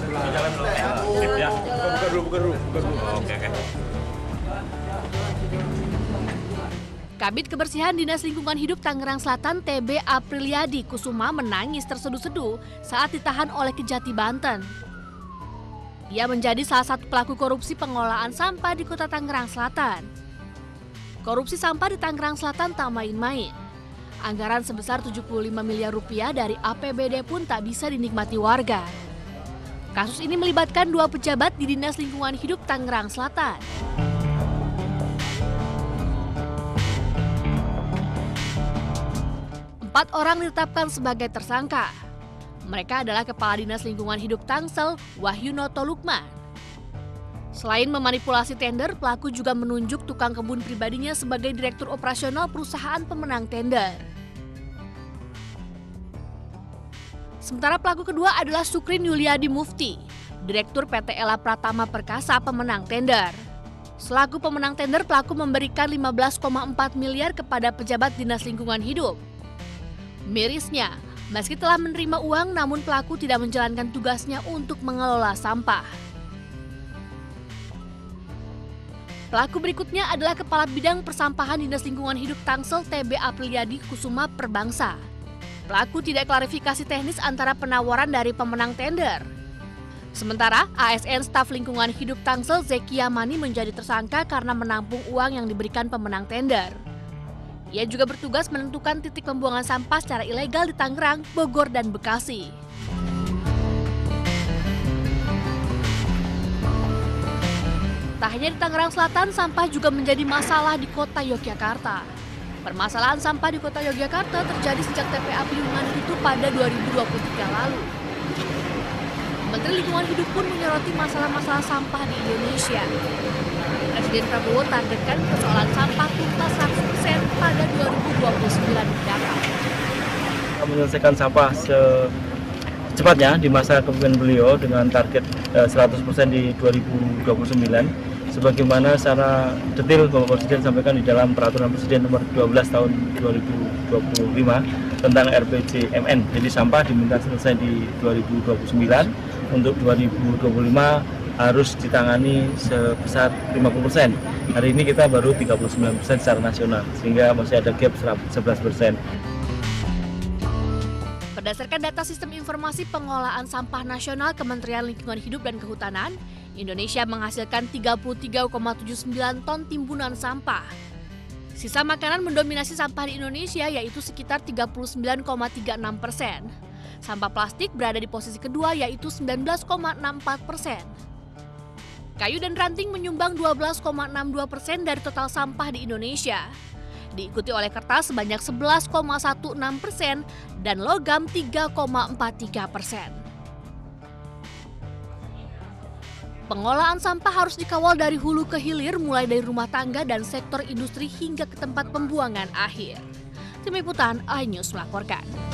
Jalan dulu. Sip ya. Buka dulu. Oke. Kabid Kebersihan Dinas Lingkungan Hidup Tangerang Selatan TB Apriliadi Kusuma menangis terseduh-seduh saat ditahan oleh Kejati Banten. Ia menjadi salah satu pelaku korupsi pengelolaan sampah di Kota Tangerang Selatan. Korupsi sampah di Tangerang Selatan tak main-main. Anggaran sebesar 75 miliar rupiah dari APBD pun tak bisa dinikmati warga. Kasus ini melibatkan 2 pejabat di Dinas Lingkungan Hidup Tangerang Selatan. Empat orang ditetapkan sebagai tersangka. Mereka adalah Kepala Dinas Lingkungan Hidup Tangsel, Wahyu Noto Lukman. Selain memanipulasi tender, pelaku juga menunjuk tukang kebun pribadinya sebagai direktur operasional perusahaan pemenang tender. Sementara pelaku kedua adalah Sukrin Yuliadi Mufti, direktur PT Ella Pratama Perkasa pemenang tender. Selaku pemenang tender, pelaku memberikan 15,4 miliar kepada pejabat Dinas Lingkungan Hidup. Mirisnya, meski telah menerima uang, namun pelaku tidak menjalankan tugasnya untuk mengelola sampah. Pelaku berikutnya adalah Kepala Bidang Persampahan Dinas Lingkungan Hidup Tangsel TB Apriliadi Kusuma Perbangsa. Pelaku tidak klarifikasi teknis antara penawaran dari pemenang tender. Sementara ASN staf Lingkungan Hidup Tangsel Zekia Mani menjadi tersangka karena menampung uang yang diberikan pemenang tender. Ia juga bertugas menentukan titik pembuangan sampah secara ilegal di Tangerang, Bogor, dan Bekasi. Tak hanya di Tangerang Selatan, sampah juga menjadi masalah di kota Yogyakarta. Permasalahan sampah di kota Yogyakarta terjadi sejak TPA Piungan itu pada 2023 lalu. Menteri Lingkungan Hidup pun menyoroti masalah-masalah sampah di Indonesia. Presiden Prabowo targetkan persoalan sampah tuntas 100% pada 2029 mendatang. Menyelesaikan sampah secepatnya di masa kepemimpinan beliau dengan target 100% di 2029. Sebagaimana secara detail Bapak Presiden sampaikan di dalam Peraturan Presiden Nomor 12 Tahun 2025 tentang RPJMN. Jadi sampah diminta selesai di 2029, untuk 2025 harus ditangani sebesar 50%. Hari ini kita baru 39% secara nasional, sehingga masih ada gap 11%. Berdasarkan data Sistem Informasi Pengelolaan Sampah Nasional Kementerian Lingkungan Hidup dan Kehutanan, Indonesia menghasilkan 33,79 ton timbunan sampah. Sisa makanan mendominasi sampah di Indonesia, yaitu sekitar 39,36%. Sampah plastik berada di posisi kedua, yaitu 19,64%. Kayu dan ranting menyumbang 12,62% dari total sampah di Indonesia. Diikuti oleh kertas sebanyak 11,16% dan logam 3,43%. Pengolahan sampah harus dikawal dari hulu ke hilir, mulai dari rumah tangga dan sektor industri hingga ke tempat pembuangan akhir. Tim Liputan iNews melaporkan.